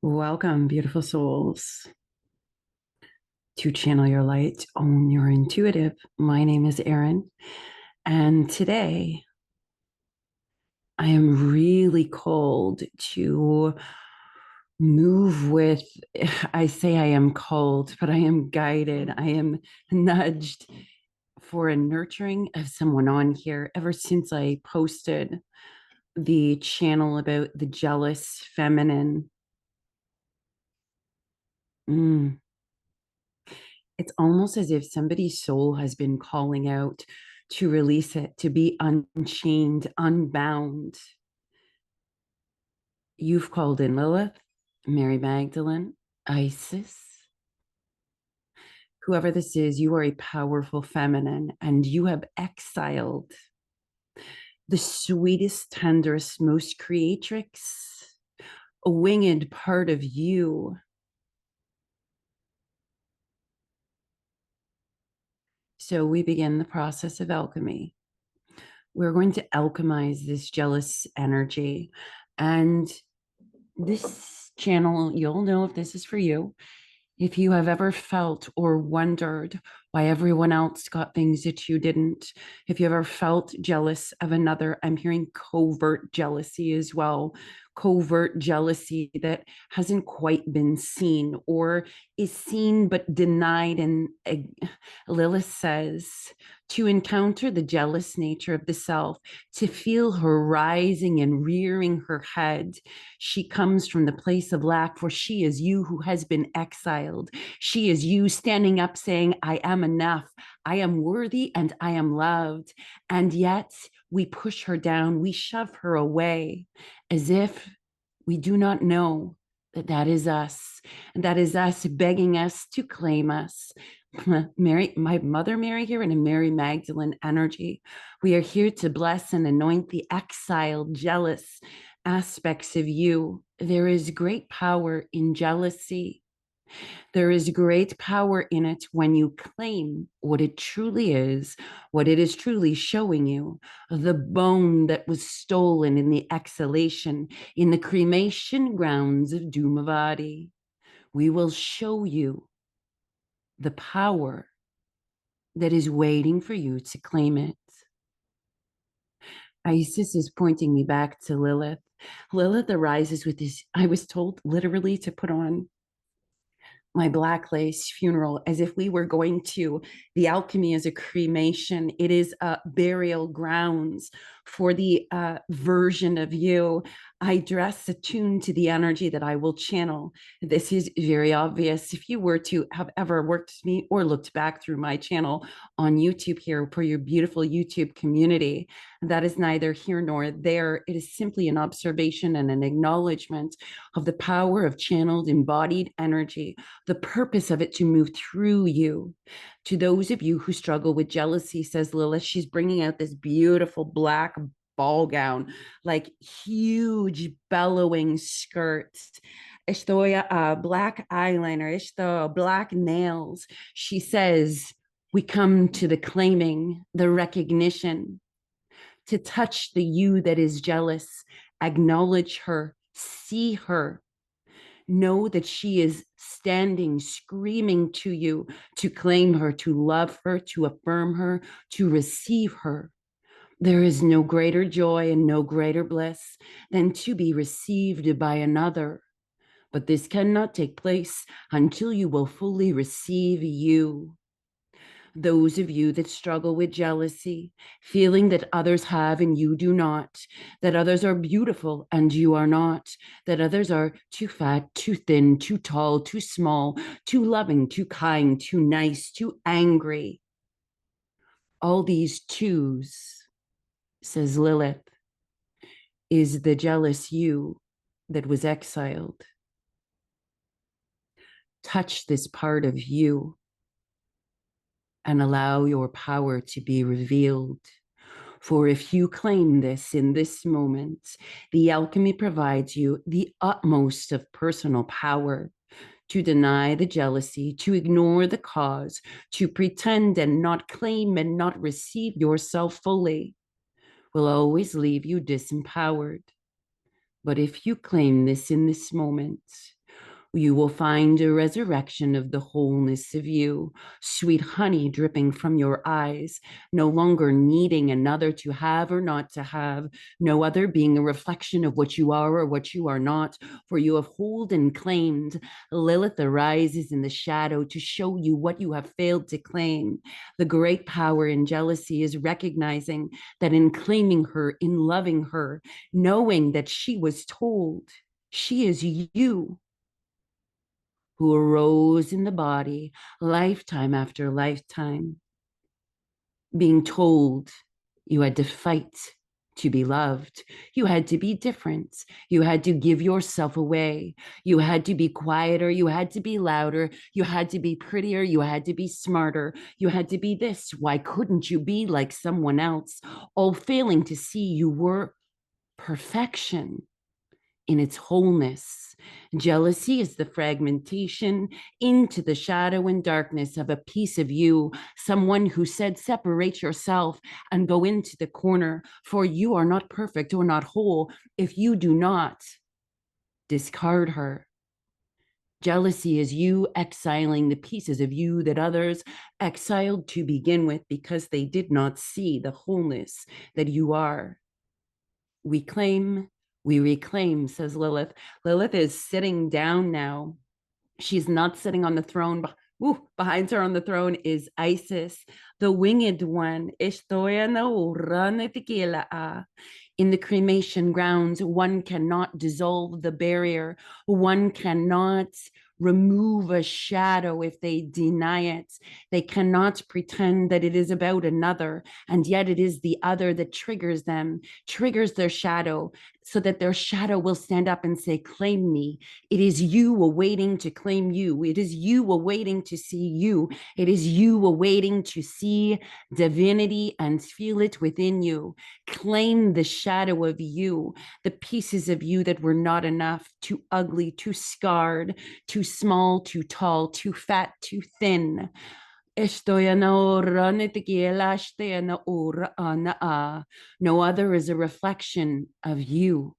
Welcome, beautiful souls, to Channel Your Light, Own Your Intuitive. My name is Erin, and today I am really called to move with, I say I am called, but I am guided, I am nudged for a nurturing of someone on here ever since I posted the channel about the jealous feminine. Mm. It's almost as if somebody's soul has been calling out to release it, to be unchained, unbound. You've called in Lilith, Mary Magdalene, Isis. Whoever this is, you are a powerful feminine and you have exiled the sweetest, tenderest, most creatrix, a winged part of you. So we begin the process of alchemy. We're going to alchemize this jealous energy. And this channel, you'll know if this is for you. If you have ever felt or wondered why everyone else got things that you didn't, if you ever felt jealous of another, I'm hearing covert jealousy as well. Covert jealousy that hasn't quite been seen or is seen but denied. And Lilith says to encounter the jealous nature of the self, to feel her rising and rearing her head. She comes from the place of lack, for she is you who has been exiled. She is you standing up saying, I am enough, I am worthy, and I am loved. And yet we push her down, we shove her away as if we do not know that that is us. And that is us begging us to claim us. Mary, my mother Mary here in a Mary Magdalene energy. We are here to bless and anoint the exiled, jealous aspects of you. There is great power in jealousy. There is great power in it when you claim what it truly is, what it is truly showing you, the bone that was stolen in the exhalation, in the cremation grounds of DHUMAVATI. We will show you the power that is waiting for you to claim it. Isis is pointing me back to Lilith. Lilith arises with this. I was told literally to put on my black lace funeral as if we were going to the alchemy as a cremation. It is burial grounds for the version of you. I dress attuned to the energy that I will channel. This is very obvious. If you were to have ever worked with me or looked back through my channel on YouTube here for your beautiful YouTube community, that is neither here nor there. It is simply an observation and an acknowledgement of the power of channeled embodied energy, the purpose of it to move through you. To those of you who struggle with jealousy, says Lilith, she's bringing out this beautiful black ball gown, like huge bellowing skirts. Estoy black eyeliner, esto black nails. She says, we come to the claiming, the recognition, to touch the you that is jealous, acknowledge her, see her, know that she is standing, screaming to you to claim her, to love her, to affirm her, to receive her. There is no greater joy and no greater bliss than to be received by another. But this cannot take place until you will fully receive you. Those of you that struggle with jealousy, feeling that others have and you do not, that others are beautiful and you are not, that others are too fat, too thin, too tall, too small, too loving, too kind, too nice, too angry. All these twos, says Lilith, is the jealous you that was exiled. Touch this part of you and allow your power to be revealed. For if you claim this in this moment, the alchemy provides you the utmost of personal power to deny the jealousy, to ignore the cause, to pretend and not claim and not receive yourself fully, will always leave you disempowered. But if you claim this in this moment, You will find a resurrection of the wholeness of you, sweet honey dripping from your eyes, no longer needing another to have or not to have, no other being a reflection of what you are or what you are not, for you have hold and claimed. Lilith arises in the shadow to show you what you have failed to claim. The great power in jealousy is recognizing that in claiming her, in loving her, knowing that she was told she is you, who arose in the body lifetime after lifetime, being told you had to fight to be loved. You had to be different. You had to give yourself away. You had to be quieter. You had to be louder. You had to be prettier. You had to be smarter. You had to be this. Why couldn't you be like someone else? All failing to see you were perfection in its wholeness. Jealousy is the fragmentation into the shadow and darkness of a piece of you, someone who said, separate yourself and go into the corner, for you are not perfect or not whole if you do not discard her. Jealousy is you exiling the pieces of you that others exiled to begin with because they did not see the wholeness that you are. We claim, we reclaim, says Lilith. Lilith is sitting down now. She's not sitting on the throne. Ooh, behind her on the throne is Isis, the winged one. In the cremation grounds, one cannot dissolve the barrier. One cannot remove a shadow if they deny it. They cannot pretend that it is about another, and yet it is the other that triggers them, triggers their shadow, so that their shadow will stand up and say, claim me. It is you awaiting to claim you. It is you awaiting to see you. It is you awaiting to see divinity and feel it within you. Claim the shadow of you, the pieces of you that were not enough, too ugly, too scarred, too small, too tall, too fat, too thin. No other is a reflection of you.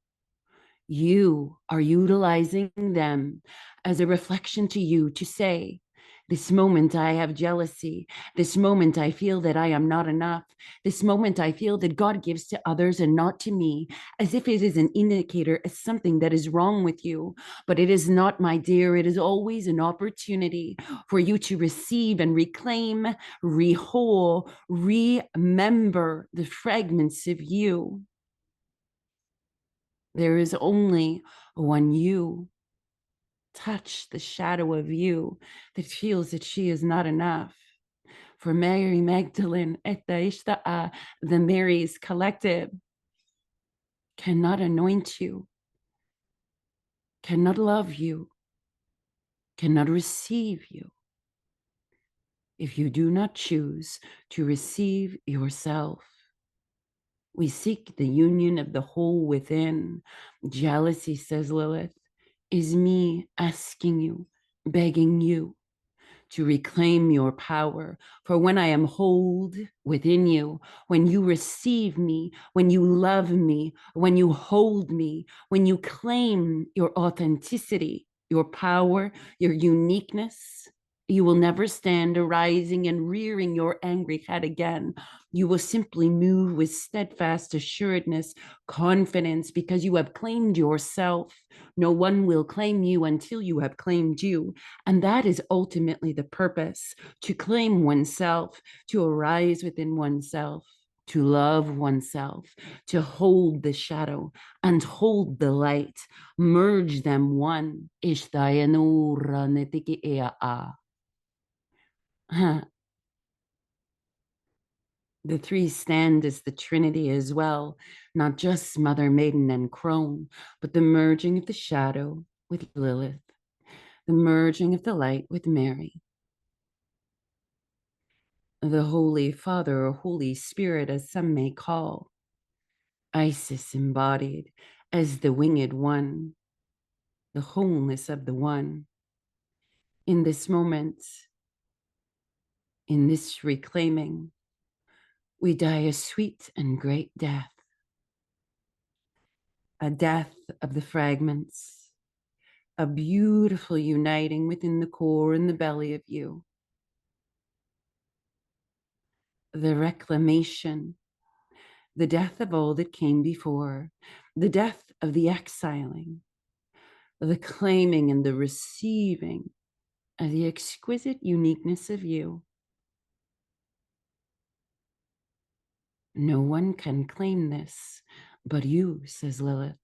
You are utilizing them as a reflection to you to say, this moment I have jealousy. This moment I feel that I am not enough. This moment I feel that God gives to others and not to me, as if it is an indicator as something that is wrong with you. But it is not, my dear. It is always an opportunity for you to receive and reclaim, rewhole, remember the fragments of you. There is only one you. Touch the shadow of you that feels that she is not enough. For Mary Magdalene, the Marys collective, cannot anoint you, cannot love you, cannot receive you if you do not choose to receive yourself. We seek the union of the whole within. Jealousy, says Lilith, is me asking you, begging you to reclaim your power. For when I am whole within you, when you receive me, when you love me, when you hold me, when you claim your authenticity, your power, your uniqueness, you will never stand arising and rearing your angry head again. You will simply move with steadfast assuredness, confidence, because you have claimed yourself. No one will claim you until you have claimed you. And that is ultimately the purpose, to claim oneself, to arise within oneself, to love oneself, to hold the shadow and hold the light, merge them one. The three stand as the trinity as well, not just mother, maiden, and crone, but the merging of the shadow with Lilith, the merging of the light with Mary, the Holy Father or Holy Spirit, as some may call, Isis embodied as the winged one, the wholeness of the one. In this moment, in this reclaiming, we die a sweet and great death, a death of the fragments, a beautiful uniting within the core and the belly of you. The reclamation, the death of all that came before, the death of the exiling, the claiming and the receiving of the exquisite uniqueness of you. No one can claim this but you, says Lilith.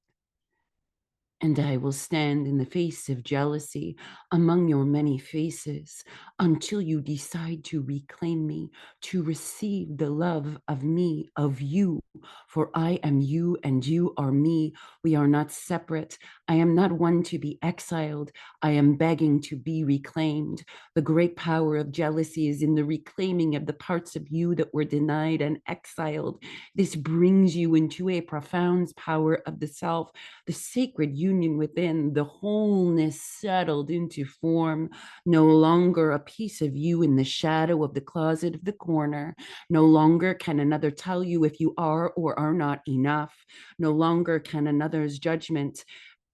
And I will stand in the face of jealousy among your many faces until you decide to reclaim me, to receive the love of me, of you. For I am you and you are me. We are not separate. I am not one to be exiled. I am begging to be reclaimed. The great power of jealousy is in the reclaiming of the parts of you that were denied and exiled. This brings you into a profound power of the self, the sacred union within, the wholeness settled into form, no longer a piece of you in the shadow of the closet of the corner. No longer can another tell you if you are or are not enough. No longer can another's judgment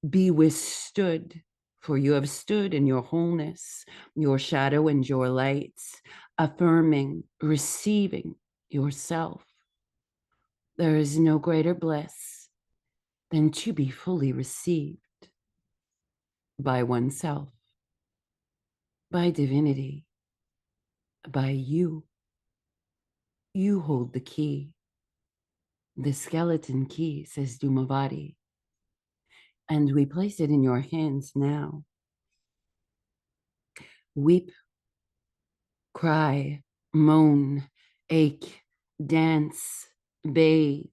be withstood, for you have stood in your wholeness, your shadow and your lights, affirming, receiving yourself. There is no greater bliss than to be fully received by oneself, by divinity, by you. You hold the key, the skeleton key, says DHUMAVATI, and we place it in your hands now. Weep, cry, moan, ache, dance, bathe.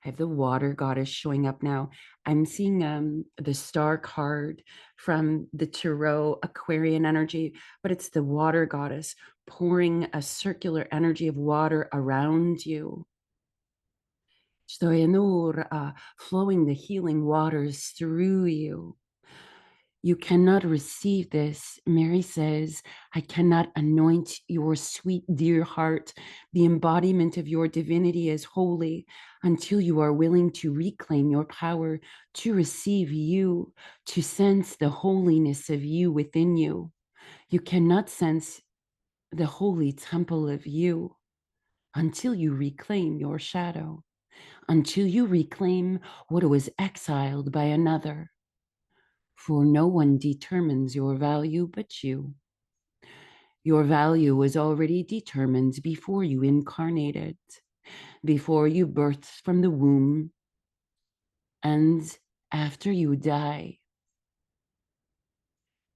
I have the water goddess showing up now. I'm seeing the star card from the Tarot Aquarian energy, but it's the water goddess pouring a circular energy of water around you. Flowing the healing waters through you. You cannot receive this. Mary says, I cannot anoint your sweet, dear heart. The embodiment of your divinity is holy until you are willing to reclaim your power, to receive you, to sense the holiness of you within you. You cannot sense the holy temple of you until you reclaim your shadow, until you reclaim what was exiled by another. For no one determines your value but you. Your value was already determined before you incarnated, before you birthed from the womb, and after you die,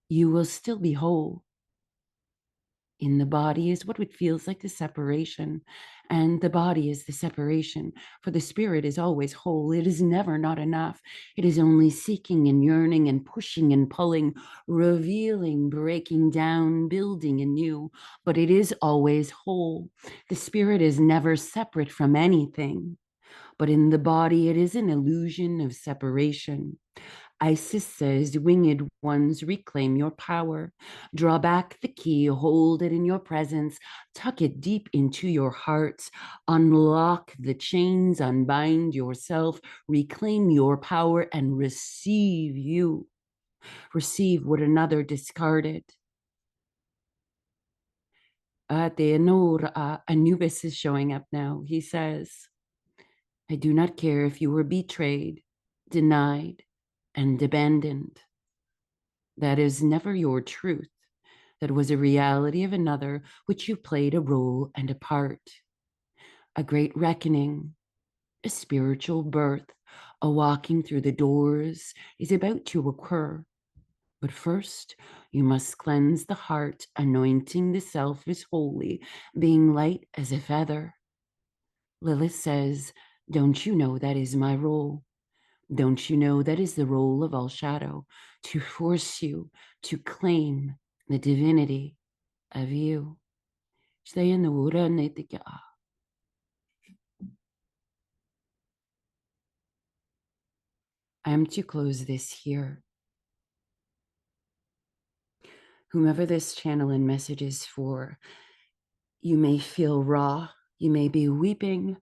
you will still be whole. In the body is what it feels like the separation, and the body is the separation. For the spirit is always whole. It is never not enough. It is only seeking and yearning and pushing and pulling, revealing, breaking down, building anew, but it is always whole. The spirit is never separate from anything, but in the body it is an illusion of separation. Isis says, winged ones, reclaim your power. Draw back the key, hold it in your presence, tuck it deep into your heart, unlock the chains, unbind yourself, reclaim your power, and receive you. Receive what another discarded. Anubis is showing up now. He says, I do not care if you were betrayed, denied, and abandoned. That is never your truth. That was a reality of another, which you played a role and a part. A great reckoning, a spiritual birth, a walking through the doors is about to occur. But first, you must cleanse the heart, anointing the self as holy, being light as a feather. Lilith says, don't you know that is my role? Don't you know that is the role of all shadow, to force you to claim the divinity of you? I am to close this here. Whomever this channel and message is for, you may feel raw, you may be weeping,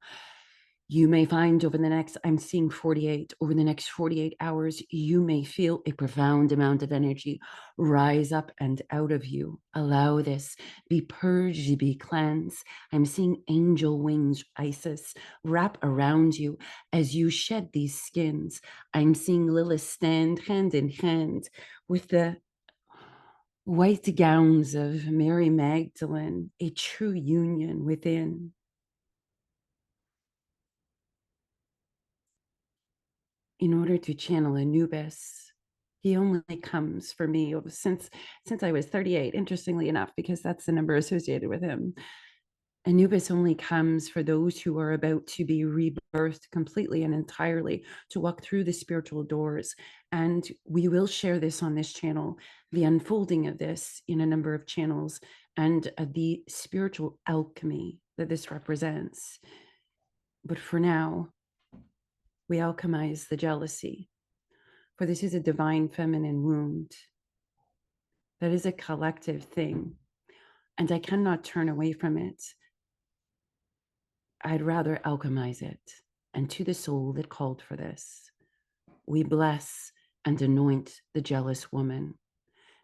You may find over the next, I'm seeing 48, over the next 48 hours, you may feel a profound amount of energy rise up and out of you. Allow this, be purged, be cleansed. I'm seeing angel wings, Isis, wrap around you as you shed these skins. I'm seeing Lilith stand hand in hand with the white gowns of Mary Magdalene, a true union within. In order to channel Anubis, he only comes for me since I was 38, interestingly enough, because that's the number associated with him. Anubis only comes for those who are about to be rebirthed completely and entirely, to walk through the spiritual doors. And we will share this on this channel, the unfolding of this in a number of channels, and the spiritual alchemy that this represents. But for now, we alchemize the jealousy, for this is a divine feminine wound that is a collective thing, and I cannot turn away from it. I'd rather alchemize it. And to the soul that called for this, we bless and anoint the jealous woman,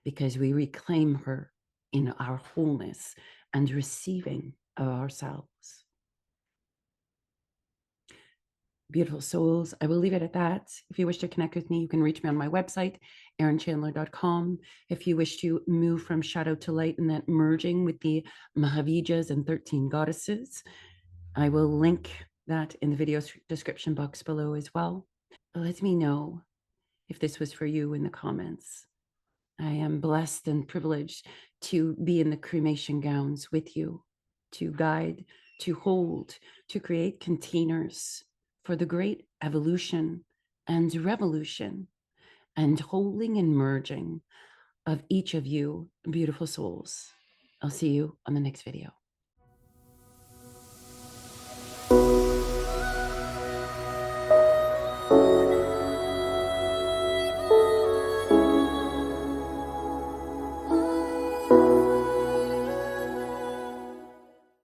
because we reclaim her in our wholeness and receiving of ourselves. Beautiful souls, I will leave it at that. If you wish to connect with me, you can reach me on my website, erinChandler.com. If you wish to move from shadow to light and that merging with the Mahavijas and 13 goddesses, I will link that in the video description box below as well. Let me know if this was for you in the comments. I am blessed and privileged to be in the cremation gowns with you, to guide, to hold, to create containers for the great evolution and revolution and holding and merging of each of you beautiful souls. I'll see you on the next video.